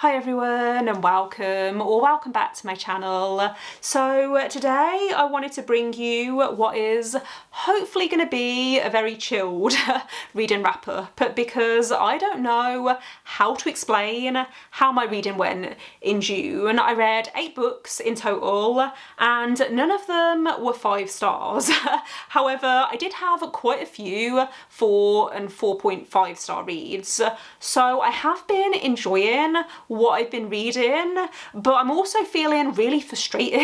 Hi everyone and welcome back to my channel. So today I wanted to bring you what is hopefully going to be a very chilled reading wrap up, because I don't know how to explain how my reading went in June. I read 8 books in total and none of them were 5 stars. However, I did have quite a few 4 and 4.5 star reads, so I have been enjoying what I've been reading, but I'm also feeling really frustrated.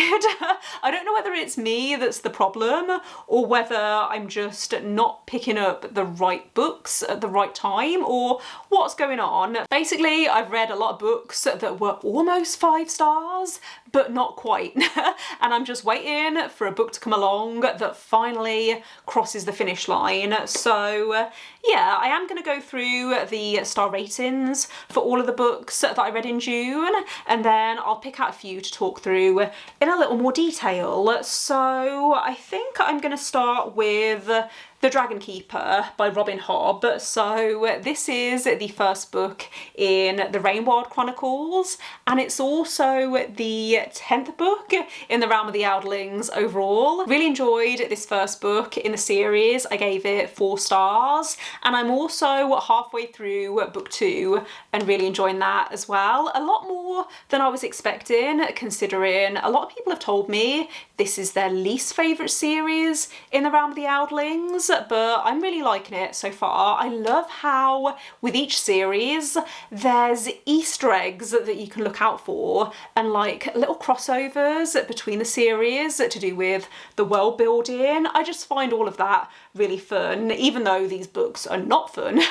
I don't know whether it's me that's the problem or whether I'm just not picking up the right books at the right time or what's going on. Basically, I've read a lot of books that were almost 5 stars, but not quite. And I'm just waiting for a book to come along that finally crosses the finish line. So yeah, I am going to go through the star ratings for all of the books that I read in June, and then I'll pick out a few to talk through in a little more detail. So I think I'm going to start with The Dragon Keeper by Hobb. So this is the first book in the Rainward Chronicles, and it's also the 10th book in the Realm of the Outlandings overall. Really enjoyed this first book in the series. I gave it 4 stars, and I'm also halfway through book 2 and really enjoying that as well. A lot more than I was expecting, considering a lot of people have told me this is their least favourite series in the Realm of the Outlandings, but I'm really liking it so far. I love how with each series there's Easter eggs that you can look out for and like little crossovers between the series to do with the world building. I just find all of that really fun, even though these books are not fun.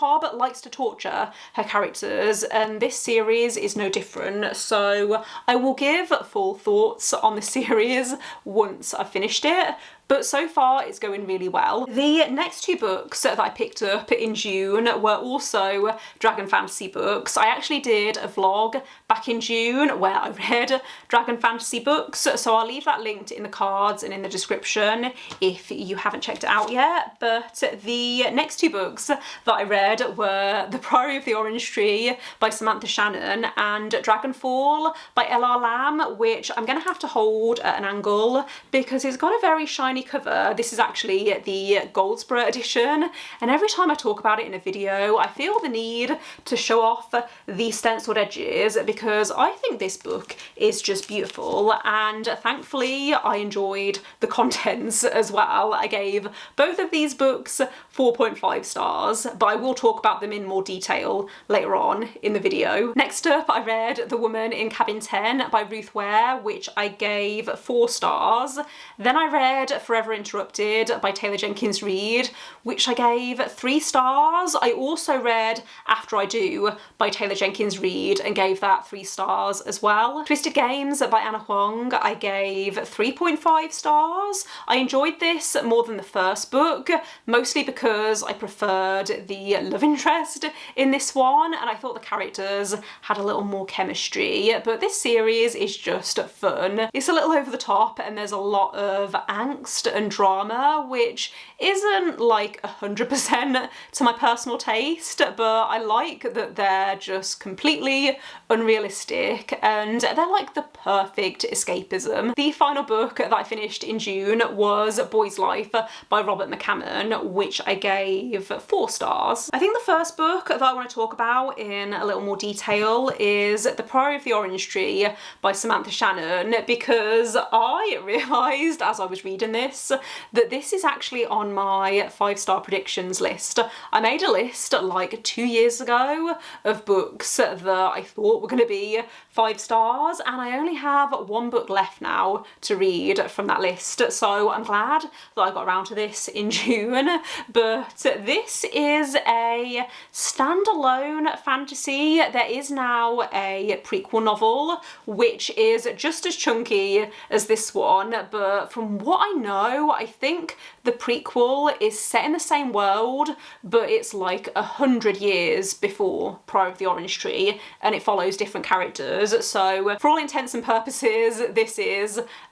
Hobb likes to torture her characters, and this series is no different, so I will give full thoughts on the series once I've finished it. But so far it's going really well. The next 2 books that I picked up in June were also Dragon Fantasy books. I actually did a vlog back in June where I read Dragon Fantasy books, so I'll leave that linked in the cards and in the description if you haven't checked it out yet. But the next 2 books that I read were The Priory of the Orange Tree by Samantha Shannon and Dragonfall by L.R. Lamb, which I'm going to have to hold at an angle because it's got a very shiny cover. This is actually the Goldsboro edition, and every time I talk about it in a video I feel the need to show off the stenciled edges because I think this book is just beautiful, and thankfully I enjoyed the contents as well. I gave both of these books 4.5 stars, but I will talk about them in more detail later on in the video. Next up, I read The Woman in Cabin 10 by Ruth Ware, which I gave 4 stars. Then I read Forever Interrupted by Jenkins Reid, which I gave 3 stars. I also read After I Do by Jenkins Reid and gave that 3 stars as well. Twisted Games by Huang, I gave 3.5 stars. I enjoyed this more than the first book, mostly because I preferred the love interest in this one, and I thought the characters had a little more chemistry, but this series is just fun. It's a little over the top and there's a lot of angst and drama, which isn't like 100% to my personal taste, but I like that they're just completely unrealistic and they're like the perfect escapism. The final book that I finished in June was Boy's Life by McCammon, which I gave 4 stars. I think the first book that I want to talk about in a little more detail is The Priory of the Orange Tree by Samantha Shannon, because I realised as I was reading this that this is actually on my 5-star predictions list. I made a list like 2 years ago of books that I thought were going to be 5 stars, and I only have 1 book left now to read from that list, so I'm glad that I got around to this in June. But this is a standalone fantasy. There is now a prequel novel which is just as chunky as this one, but from what I know know. I think the prequel is set in the same world, but it's like 100 years before Priory of the Orange Tree, and it follows different characters. So for all intents and purposes, this is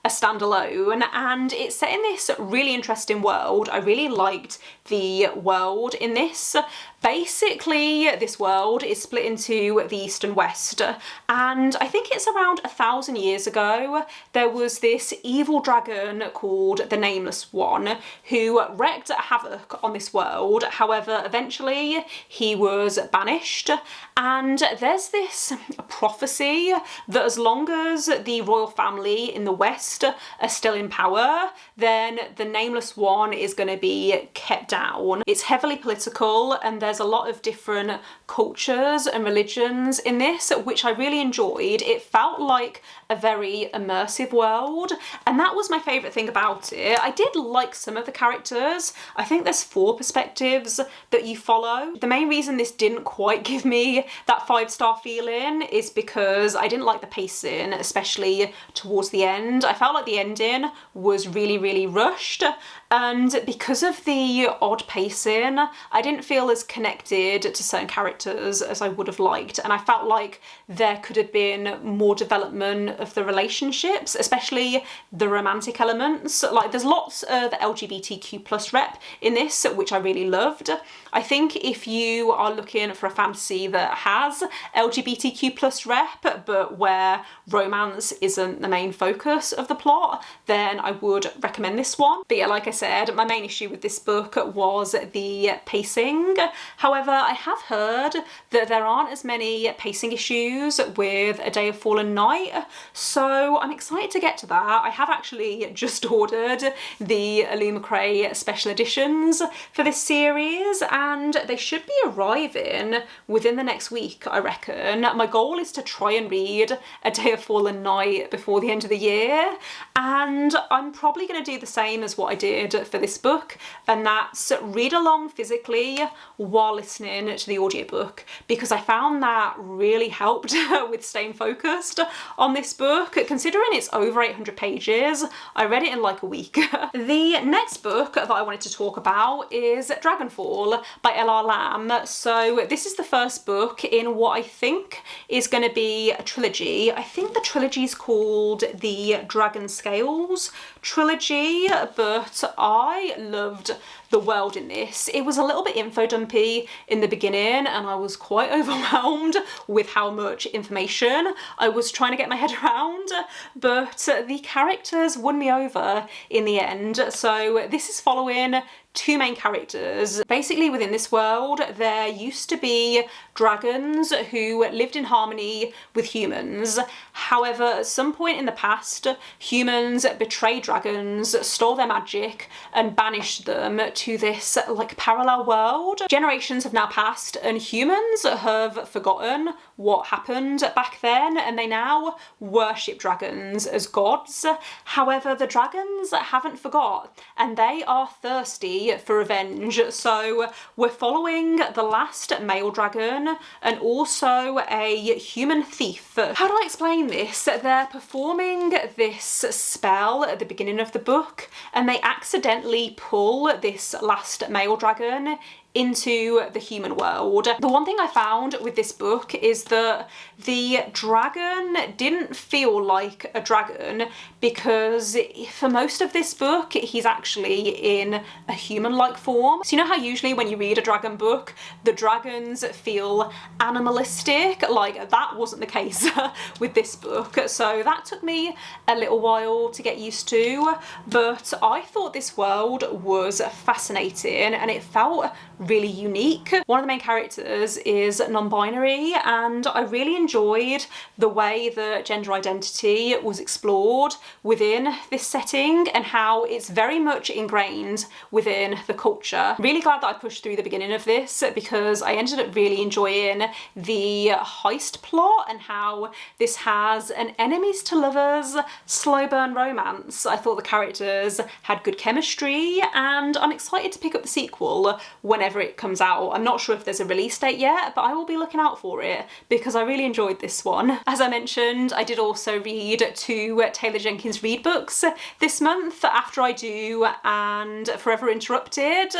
a standalone, and it's set in this really interesting world. I really liked the world in this. Basically, this world is split into the East and West, and I think it's around 1,000 years ago, there was this evil dragon called the Nameless One who wreaked havoc on this world. However, eventually he was banished, and there's this prophecy that as long as the royal family in the West are still in power, then the Nameless One is going to be kept down. It's heavily political, and there's a lot of different cultures and religions in this, which I really enjoyed. It felt like a very immersive world, and that was my favourite thing about it. I did like some of the characters. I think there's 4 perspectives that you follow. The main reason this didn't quite give me that 5-star feeling is because I didn't like the pacing, especially towards the end. I felt like the ending was really rushed, and because of the odd pacing, I didn't feel as connected to certain characters as I would have liked, and I felt like there could have been more development of the relationships, especially the romantic elements. Like, there's lots of LGBTQ+ rep in this, which I really loved. I think if you are looking for a fantasy that has LGBTQ+ rep, but where romance isn't the main focus of the plot, then I would recommend this one. But yeah, like I said, my main issue with this book was the pacing. However, I have heard that there aren't as many pacing issues with A Day of Fallen Night, so I'm excited to get to that. I have actually just ordered the Illumicray special editions for this series, and they should be arriving within the next week, I reckon. My goal is to try and read A Day of Fallen Night before the end of the year, and I'm probably going to do the same as what I did for this book, and that's read along physically while listening to the audiobook, because I found that really helped with staying focused on this book. Considering it's over 800 pages, I read it in like a week. The next book that I wanted to talk about is Dragonfall by L.R. Lamb. So this is the first book in what I think is going to be a trilogy. I think the trilogy is called the Dragon Scales trilogy, but I loved the world in this. It was a little bit info dumpy in the beginning, and I was quite overwhelmed with how much information I was trying to get my head around, but the characters won me over in the end. So this is following 2 main characters. Basically, within this world, there used to be dragons who lived in harmony with humans. However, at some point in the past, humans betrayed dragons, stole their magic, and banished them to this like parallel world. Generations have now passed, and humans have forgotten what happened back then, and they now worship dragons as gods. However, the dragons haven't forgot, and they are thirsty for revenge. So we're following the last male dragon and also a human thief. How do I explain this? They're performing this spell at the beginning of the book, and they accidentally pull this last male dragon into the human world. The one thing I found with this book is that the dragon didn't feel like a dragon, because for most of this book he's actually in a human-like form. So you know how usually when you read a dragon book the dragons feel animalistic? Like, that wasn't the case with this book, so that took me a little while to get used to, but I thought this world was fascinating and it felt really unique. One of the main characters is non-binary, and I really enjoyed the way that gender identity was explored within this setting and how it's very much ingrained within the culture. Really glad that I pushed through the beginning of this, because I ended up really enjoying the heist plot and how this has an enemies to lovers slow burn romance. I thought the characters had good chemistry, and I'm excited to pick up the sequel whenever whenever it comes out. I'm not sure if there's a release date yet, but I will be looking out for it because I really enjoyed this one. As I mentioned, I did also read 2 Taylor Jenkins Reid books this month, After I Do and Forever Interrupted,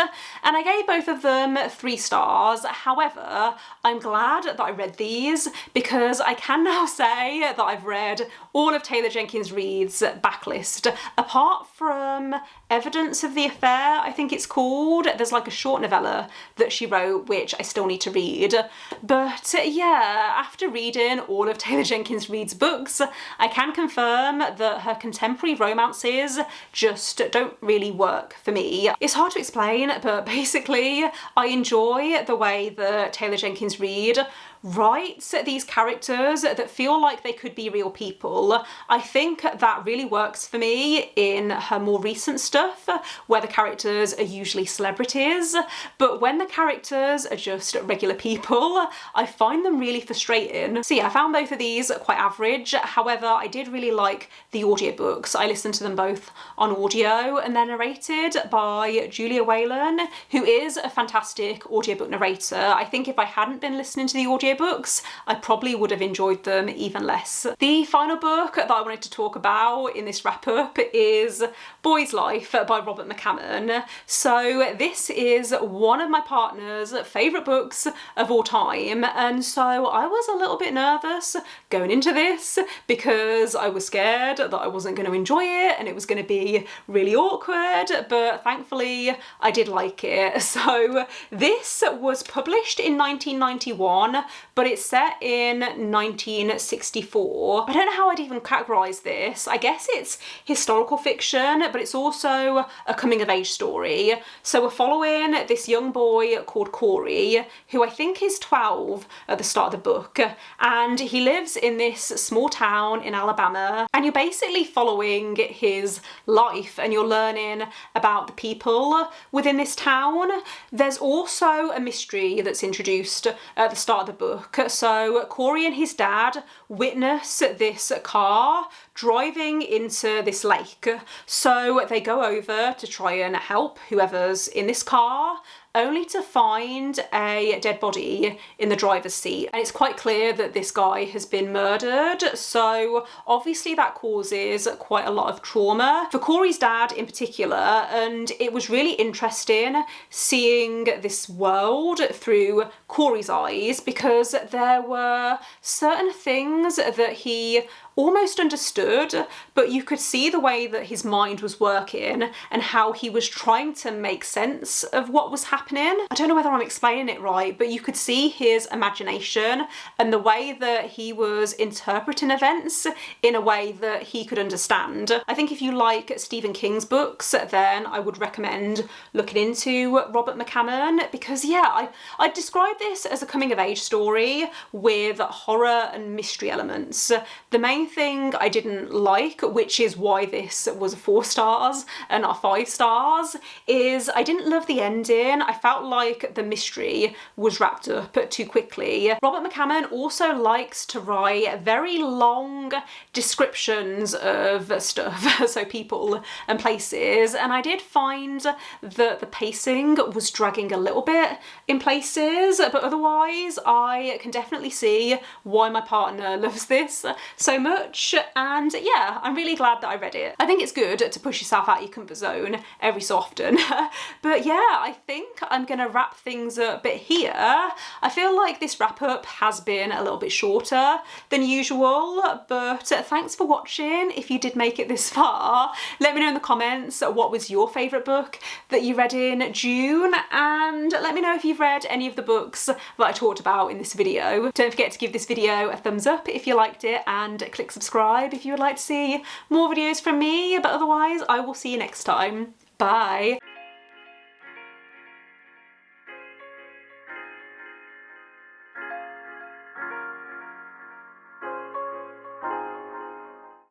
and I gave both of them 3 stars. However, I'm glad that I read these because I can now say that I've read all of Taylor Jenkins Reid's backlist, apart from Evidence of the Affair, I think it's called. There's like a short novella that she wrote, which I still need to read. But yeah, after reading all of Taylor Jenkins Reid's books, I can confirm that her contemporary romances just don't really work for me. It's hard to explain, but basically I enjoy the way that Taylor Jenkins Reid writes these characters that feel like they could be real people. I think that really works for me in her more recent stuff, where the characters are usually celebrities, but when the characters are just regular people, I find them really frustrating. So yeah, I found both of these quite average. However, I did really like the audiobooks. I listened to them both on audio, and they're narrated by Julia Whelan, who is a fantastic audiobook narrator. I think if I hadn't been listening to the audiobooks, I probably would have enjoyed them even less. The final book that I wanted to talk about in this wrap up is Boy's Life by Robert McCammon. So this is one of my partner's favourite books of all time, and so I was a little bit nervous going into this because I was scared that I wasn't going to enjoy it and it was going to be really awkward, but thankfully I did like it. So this was published in 1991, but it's set in 1964. I don't know how I'd even categorise this. I guess it's historical fiction, but it's also a coming of age story. So we're following this young boy called Corey, who I think is 12 at the start of the book, and he lives in this small town in Alabama, and you're basically following his life and you're learning about the people within this town. There's also a mystery that's introduced at the start of the book. So Corey and his dad witness this car driving into this lake. So they go over to try and help whoever's in this car, only to find a dead body in the driver's seat. And it's quite clear that this guy has been murdered, so obviously that causes quite a lot of trauma for Corey's dad in particular, and it was really interesting seeing this world through Corey's eyes because there were certain things that he almost understood, but you could see the way that his mind was working and how he was trying to make sense of what was happening. I don't know whether I'm explaining it right, but you could see his imagination and the way that he was interpreting events in a way that he could understand. I think if you like Stephen King's books, then I would recommend looking into Robert McCammon because yeah, I describe this as a coming of age story with horror and mystery elements. The main thing I didn't like, which is why this was 4 stars and not 5 stars, is I didn't love the ending. I felt like the mystery was wrapped up too quickly. Robert McCammon also likes to write very long descriptions of stuff, so people and places, and I did find that the pacing was dragging a little bit in places, but otherwise I can definitely see why my partner loves this so much. And yeah, I'm really glad that I read it. I think it's good to push yourself out of your comfort zone every so often. But yeah, I think I'm gonna wrap things up here. I feel like this wrap up has been a little bit shorter than usual, but thanks for watching. If you did make it this far, let me know in the comments what was your favourite book that you read in June, and let me know if you've read any of the books that I talked about in this video. Don't forget to give this video a thumbs up if you liked it, and click subscribe if you would like to see more videos from me, but otherwise I will see you next time. Bye!